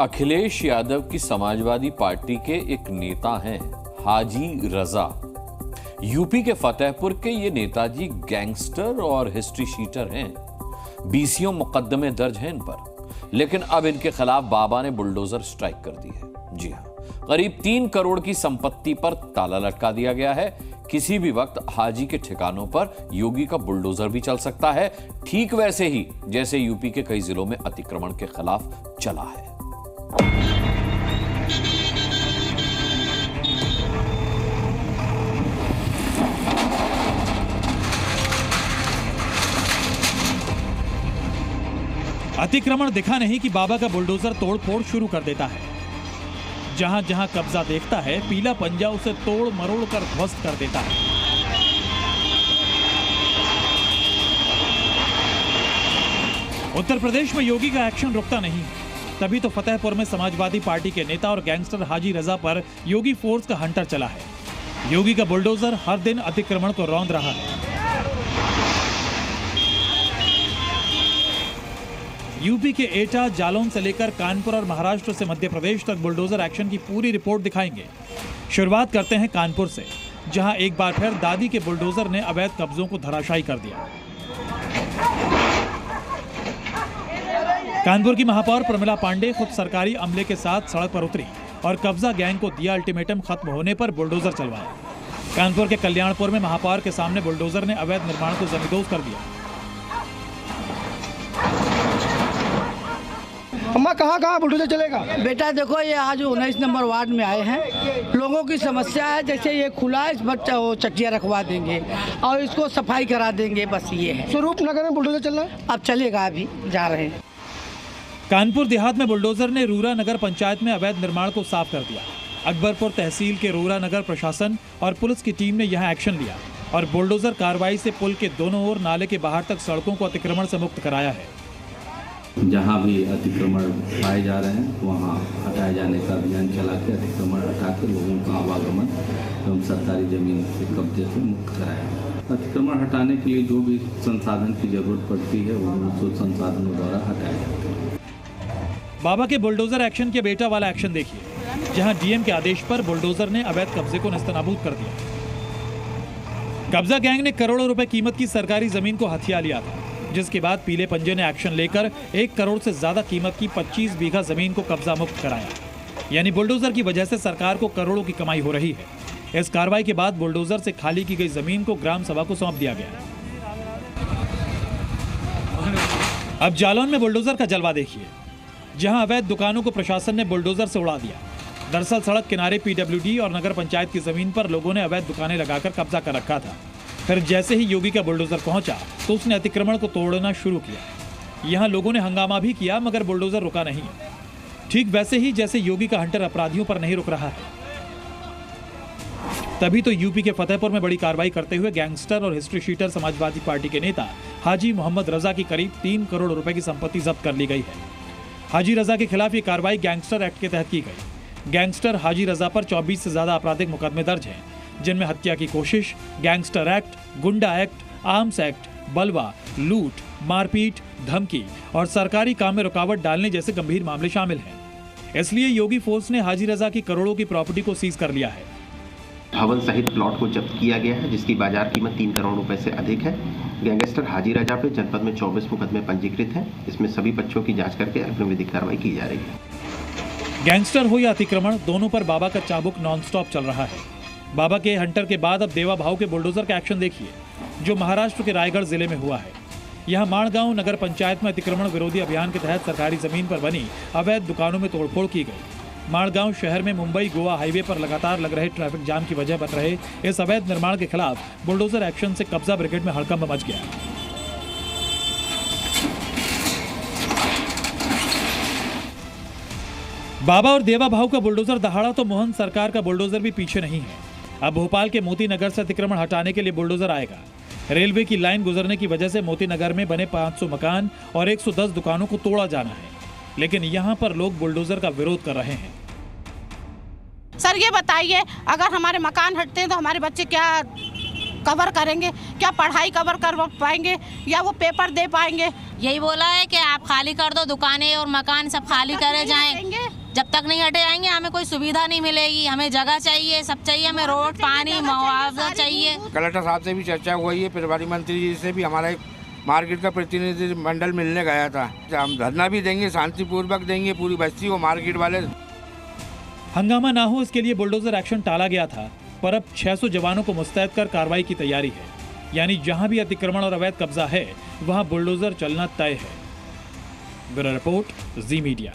अखिलेश यादव की समाजवादी पार्टी के एक नेता हैं हाजी रजा। यूपी के फतेहपुर के ये नेताजी गैंगस्टर और हिस्ट्री शीटर हैं। 20 मुकदमे दर्ज हैं इन पर, लेकिन अब इनके खिलाफ बाबा ने बुलडोजर स्ट्राइक कर दी है। जी हां, करीब 3 करोड़ की संपत्ति पर ताला लटका दिया गया है। किसी भी वक्त हाजी के ठिकानों पर योगी का बुलडोजर भी चल सकता है, ठीक वैसे ही जैसे यूपी के कई जिलों में अतिक्रमण के खिलाफ चला है। अतिक्रमण दिखा नहीं कि बाबा का बुलडोजर तोड़-फोड़ शुरू कर देता है। जहां जहां कब्जा देखता है, पीला पंजा उसे तोड़ मरोड़ कर ध्वस्त कर देता है। उत्तर प्रदेश में योगी का एक्शन रुकता नहीं, तभी तो फतेहपुर में समाजवादी पार्टी के नेता और गैंगस्टर हाजी रजा पर योगी फोर्स का हंटर चला है। योगी का बुलडोजर हर दिन अतिक्रमण को रौंद रहा है। यूपी के एटा, जालौन से लेकर कानपुर और महाराष्ट्र से मध्य प्रदेश तक बुलडोजर एक्शन की पूरी रिपोर्ट दिखाएंगे। शुरुआत करते हैं कानपुर से, जहां एक बार फिर दादी के बुलडोजर ने अवैध कब्जों को धराशायी कर दिया। कानपुर की महापौर प्रमिला पांडे खुद सरकारी अमले के साथ सड़क पर उतरी और कब्जा गैंग को दिया अल्टीमेटम खत्म होने पर बुलडोजर चलवाया। कानपुर के कल्याणपुर में महापौर के सामने बुलडोजर ने अवैध निर्माण को जमींदोज कर दिया। अम्मा कहाँ बुलडोजर चलेगा? बेटा देखो, ये आज 19 नंबर वार्ड में आए हैं। लोगों की समस्या है, जैसे ये खुला है, इस पर चक्कियाँ रखवा देंगे और इसको सफाई करा देंगे, बस ये है। स्वरूप नगर में बुलडोजर चल रहा है, अब चलेगा, अभी जा रहे हैं। कानपुर देहात में बुलडोजर ने रूरा नगर पंचायत में अवैध निर्माण को साफ कर दिया। अकबरपुर तहसील के रूरा नगर प्रशासन और पुलिस की टीम ने यहां एक्शन लिया और बुलडोजर कार्रवाई से पुल के दोनों ओर नाले के बाहर तक सड़कों को अतिक्रमण से मुक्त कराया है। जहाँ भी अतिक्रमण पाए जा रहे हैं वहाँ हटाए जाने का अभियान चला के अतिक्रमण हटा के लोगों का आवागमन एवं सरकारी जमीन के कब्जे से मुक्त कराया। अतिक्रमण हटाने के लिए जो भी संसाधन की जरूरत पड़ती है वो संसाधनों द्वारा हटाया जाता है। बाबा के बुलडोजर एक्शन के बेटा वाला एक्शन देखिए, जहां डीएम के आदेश पर बुलडोजर ने अवैध कब्जे को नेस्तनाबूद कर दिया। कब्जा गैंग ने करोड़ों रुपए कीमत की सरकारी जमीन को हथिया लिया था, जिसके बाद पीले पंजे ने एक्शन लेकर 1 करोड़ से ज्यादा कीमत की 25 बीघा जमीन को कब्जा मुक्त कराया। यानी बुलडोजर की वजह से सरकार को करोड़ों की कमाई हो रही है। इस कार्रवाई के बाद बुलडोजर से खाली की गई जमीन को ग्राम सभा को सौंप दिया गया। अब जालौन में बुलडोजर का जलवा देखिए, जहां अवैध दुकानों को प्रशासन ने बुलडोजर से उड़ा दिया। दरअसल सड़क किनारे पीडब्ल्यूडी और नगर पंचायत की जमीन पर लोगों ने अवैध दुकानें लगाकर कब्जा कर रखा था। फिर जैसे ही योगी का बुलडोजर पहुंचा तो उसने अतिक्रमण को तोड़ना शुरू किया। यहां लोगों ने हंगामा भी किया, मगर बुलडोजर रुका नहीं। ठीक वैसे ही जैसे योगी का हंटर अपराधियों पर नहीं रुक रहा है। तभी तो यूपी के फतेहपुर में बड़ी कार्रवाई करते हुए गैंगस्टर और हिस्ट्री शीटर समाजवादी पार्टी के नेता हाजी मोहम्मद रजा की करीब 3 करोड़ रुपए की संपत्ति जब्त कर ली गई है। हाजी रजा के खिलाफ ये कार्रवाई गैंगस्टर एक्ट के तहत की गई। गैंगस्टर हाजी रजा पर 24 से ज्यादा आपराधिक मुकदमे दर्ज हैं, जिनमें हत्या की कोशिश, गैंगस्टर एक्ट, गुंडा एक्ट, आर्म्स एक्ट, बलवा, लूट, मारपीट, धमकी और सरकारी काम में रुकावट डालने जैसे गंभीर मामले शामिल हैं। इसलिए योगी फोर्स ने हाजी रजा की करोड़ों की प्रॉपर्टी को सीज कर लिया है। भवन सहित प्लॉट को जब्त किया गया है, जिसकी बाजार कीमत 3 करोड़ रुपए से अधिक है। गैंगस्टर हाजी रजा पे जनपद में 24 मुकदमे पंजीकृत हैं। इसमें सभी पक्षों की जांच करके अग्रिम विधिक कार्रवाई की जा रही है। गैंगस्टर हो या अतिक्रमण, दोनों पर बाबा का चाबुक नॉनस्टॉप चल रहा है। बाबा के हंटर के बाद अब देवा भाव के बुलडोजर का एक्शन देखिए, जो महाराष्ट्र के रायगढ़ जिले में हुआ है। यहां माणगांव नगर पंचायत में अतिक्रमण विरोधी अभियान के तहत सरकारी जमीन पर बनी अवैध दुकानों में तोड़फोड़ की गई। माणगांव शहर में मुंबई गोवा हाईवे पर लगातार लग रहे ट्रैफिक जाम की वजह बन रहे इस अवैध निर्माण के खिलाफ बुलडोजर एक्शन से कब्जा ब्रिगेड में हड़कंप मच गया। बाबा और देवा भाव का बुलडोजर दहाड़ा तो मोहन सरकार का बुलडोजर भी पीछे नहीं है। अब भोपाल के मोती नगर से अतिक्रमण हटाने के लिए बुलडोजर आएगा। रेलवे की लाइन गुजरने की वजह से मोती नगर में बने 500 मकान और 110 दुकानों को तोड़ा जाना है, लेकिन यहां पर लोग बुलडोजर का विरोध कर रहे हैं। सर ये बताइए, अगर हमारे मकान हटते हैं तो हमारे बच्चे क्या कवर करेंगे, क्या पढ़ाई कवर कर पाएंगे या वो पेपर दे पाएंगे? यही बोला है कि आप खाली कर दो दुकानें और मकान सब खाली करे जाएं। जब तक नहीं हटे जाएंगे हमें कोई सुविधा नहीं मिलेगी। हमें जगह चाहिए, सब चाहिए, हमें रोड, पानी, मुआवजा चाहिए। कलेक्टर साहब से भी चर्चा हुई है, प्रभारी मंत्री जी से भी हमारा एक मार्केट का प्रतिनिधि मंडल मिलने गया था। हम धरना भी देंगे, शांतिपूर्वक देंगे, पूरी बस्ती को मार्केट वाले। हंगामा ना हो इसके लिए बुलडोजर एक्शन टाला गया था, पर अब 600 जवानों को मुस्तैद कर कार्रवाई की तैयारी है। यानी जहां भी अतिक्रमण और अवैध कब्जा है वहां बुलडोजर चलना तय है। ब्यूरो रिपोर्ट, जी मीडिया।